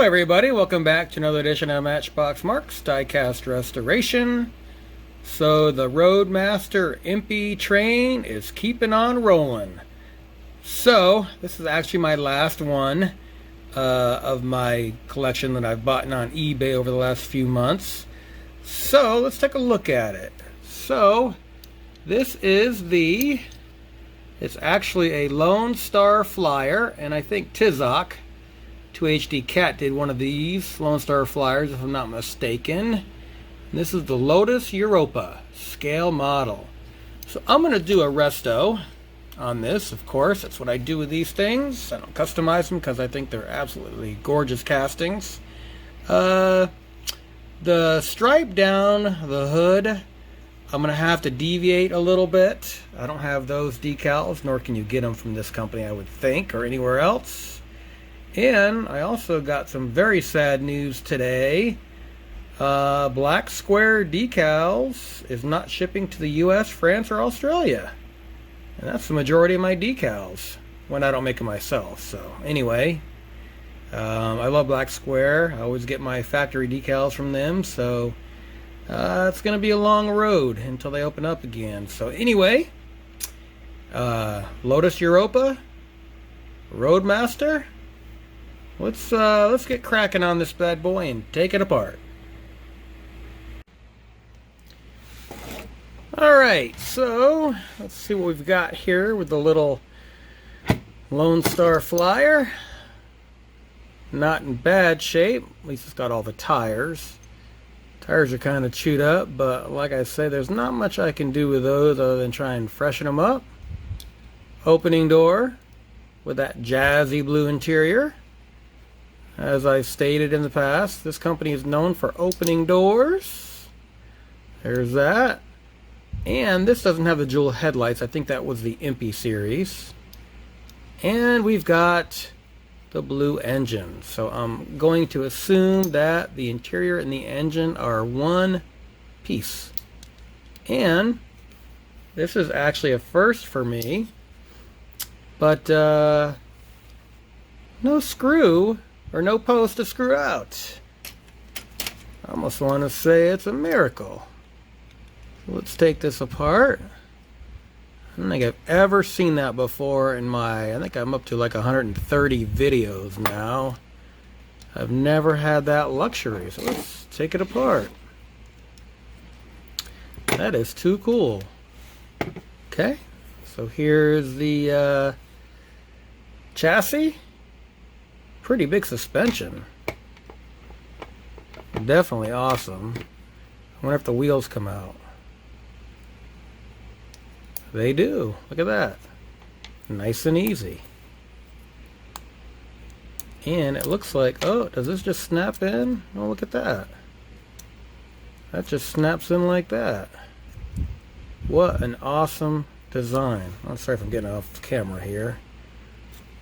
everybody, welcome back to another edition of Matchbox Marks Diecast Restoration. So the Roadmaster Impy train is keeping on rolling. So this is actually my last one of my collection that I've bought on eBay over the last few months. So let's take a look at it. So this is it's actually a Lonestar flyer, and I think Tizok 2HD Cat did one of these Lonestar flyers, if I'm not mistaken. And this is the Lotus Europa scale model. So I'm going to do a resto on this, of course. That's what I do with these things. I don't customize them because I think they're absolutely gorgeous castings. The stripe down the hood, I'm going to have to deviate a little bit. I don't have those decals, nor can you get them from this company, I would think, or anywhere else. And I also got some very sad news today. Black Square decals is not shipping to the US, France, or Australia. And that's the majority of my decals when I don't make them myself. So anyway, I love Black Square. I always get my factory decals from them. So it's going to be a long road until they open up again. So anyway, Lotus Europa, Roadmaster. Let's get cracking on this bad boy and take it apart. Alright, so let's see what we've got here with the little Lonestar flyer. Not in bad shape, at least it's got all the tires. Tires are kind of chewed up, but like I say, there's not much I can do with those other than try and freshen them up. Opening door with that jazzy blue interior. As I've stated in the past, this company is known for opening doors. There's that. And this doesn't have the dual headlights. I think that was the Impy series. And we've got the blue engine. So I'm going to assume that the interior and the engine are one piece. And this is actually a first for me. But no screw or no post to screw out. I almost want to say it's a miracle. So let's take this apart. I don't think I've ever seen that before in I think I'm up to like 130 videos now. I've never had that luxury. So let's take it apart. That is too cool. Okay, so here's the chassis. Pretty big suspension. Definitely awesome. I wonder if the wheels come out. They do. Look at that. Nice and easy. And it looks like, oh, does this just snap in? Oh, look at that. That just snaps in like that. What an awesome design. I'm sorry if I'm getting off camera here.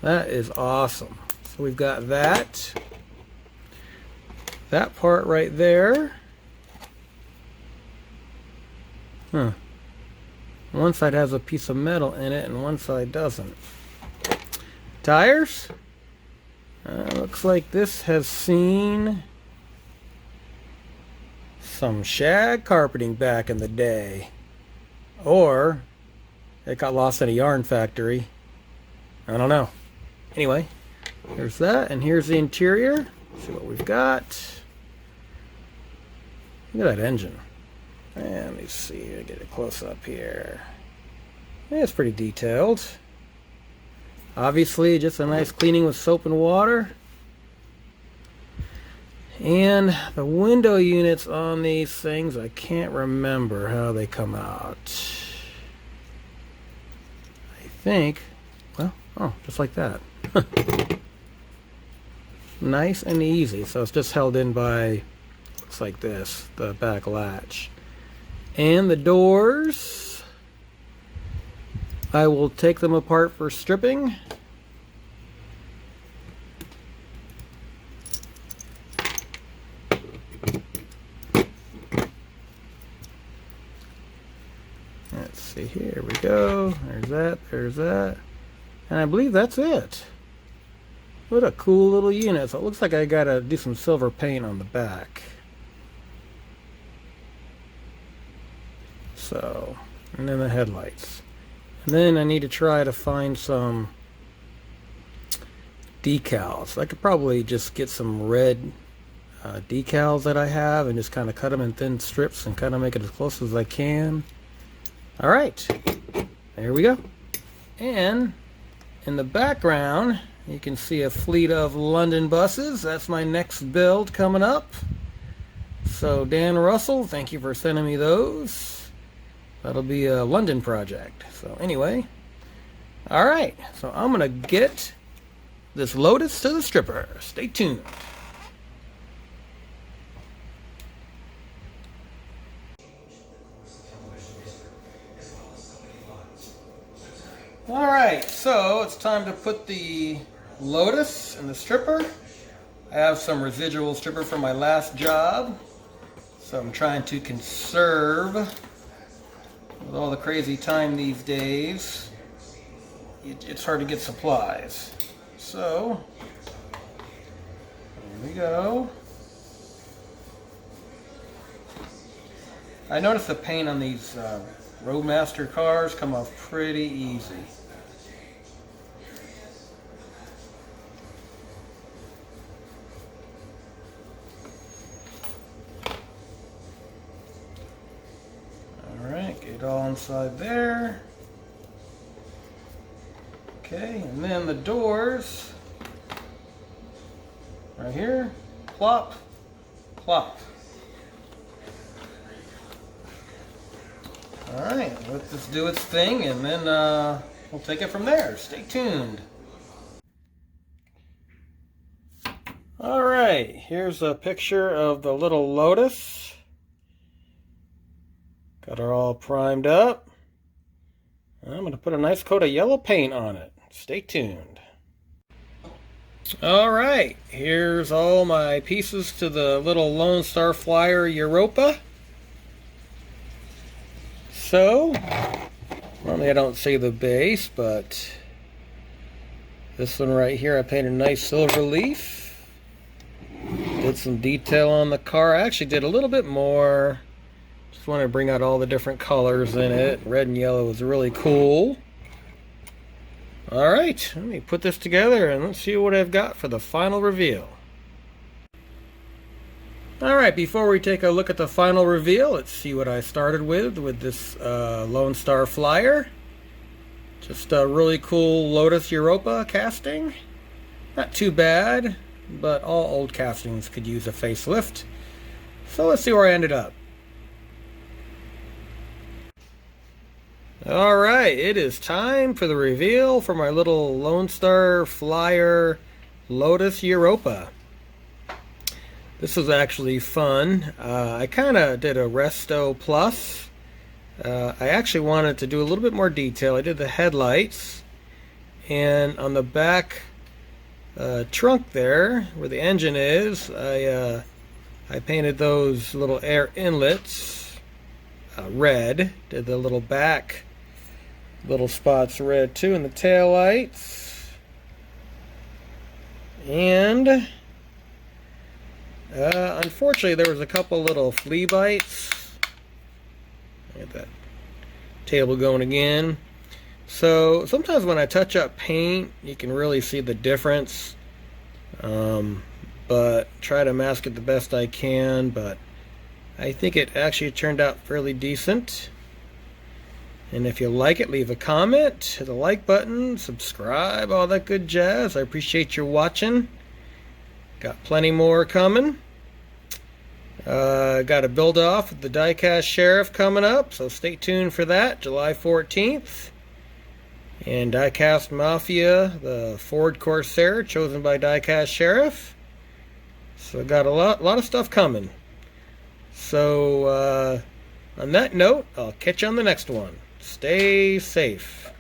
That is awesome. So we've got that part right there. One side has a piece of metal in it and one side doesn't. Tires. Looks like this has seen some shag carpeting back in the day. Or it got lost in a yarn factory. I don't know. Anyway. Here's that, and here's the interior. Let's see what we've got. Look at that engine. And let me see, get it close up here. Yeah, it's pretty detailed. Obviously, just a nice cleaning with soap and water. And the window units on these things, I can't remember how they come out. I think, well, oh, just like that. Nice and easy. So it's just held in by, looks like this, the back latch. And the doors, I will take them apart for stripping. Let's see, here we go. There's that, and I believe that's it. What a cool little unit. So it looks like I gotta do some silver paint on the back. So, and then the headlights. And then I need to try to find some decals. I could probably just get some red decals that I have and just kind of cut them in thin strips and kind of make it as close as I can. Alright, there we go. And in the background you can see a fleet of London buses. That's my next build coming up. So Dan Russell, thank you for sending me those. That'll be a London project. So anyway, alright, so I'm gonna get this Lotus to the stripper. Stay tuned. Alright, so it's time to put the Lotus in the stripper. I have some residual stripper from my last job, so I'm trying to conserve. With all the crazy time these days, it's hard to get supplies. So, here we go. I noticed the paint on these Roadmaster cars come off pretty easy. Alright, get it all inside there. Okay, and then the doors, right here, plop, plop. Alright, let this do its thing and then we'll take it from there. Stay tuned. Alright, here's a picture of the little Lotus. Got her all primed up. I'm going to put a nice coat of yellow paint on it. Stay tuned. Alright, here's all my pieces to the little Lonestar Flyer Europa. So, normally I don't say the base, but this one right here I painted a nice silver leaf. Did some detail on the car. I actually did a little bit more. Just wanted to bring out all the different colors in it. Red and yellow was really cool. Alright, let me put this together and let's see what I've got for the final reveal. Alright, before we take a look at the final reveal, let's see what I started with this Lonestar Flyer. Just a really cool Lotus Europa casting. Not too bad, but all old castings could use a facelift. So let's see where I ended up. Alright, it is time for the reveal for my little Lonestar Flyer Lotus Europa. This was actually fun. I kind of did a resto plus. I actually wanted to do a little bit more detail. I did the headlights, and on the back trunk there, where the engine is, I painted those little air inlets red. Did the little back little spots red too, and the tail lights. And unfortunately, there was a couple little flea bites. Get that table going again. So sometimes when I touch up paint, you can really see the difference. But try to mask it the best I can. But I think it actually turned out fairly decent. And if you like it, leave a comment, hit the like button, subscribe, all that good jazz. I appreciate you watching. Got plenty more coming. Got a build off with the Diecast Sheriff coming up, so stay tuned for that, July 14th. And Diecast Mafia, the Ford Corsair, chosen by Diecast Sheriff. So got a lot of stuff coming. So on that note, I'll catch you on the next one. Stay safe.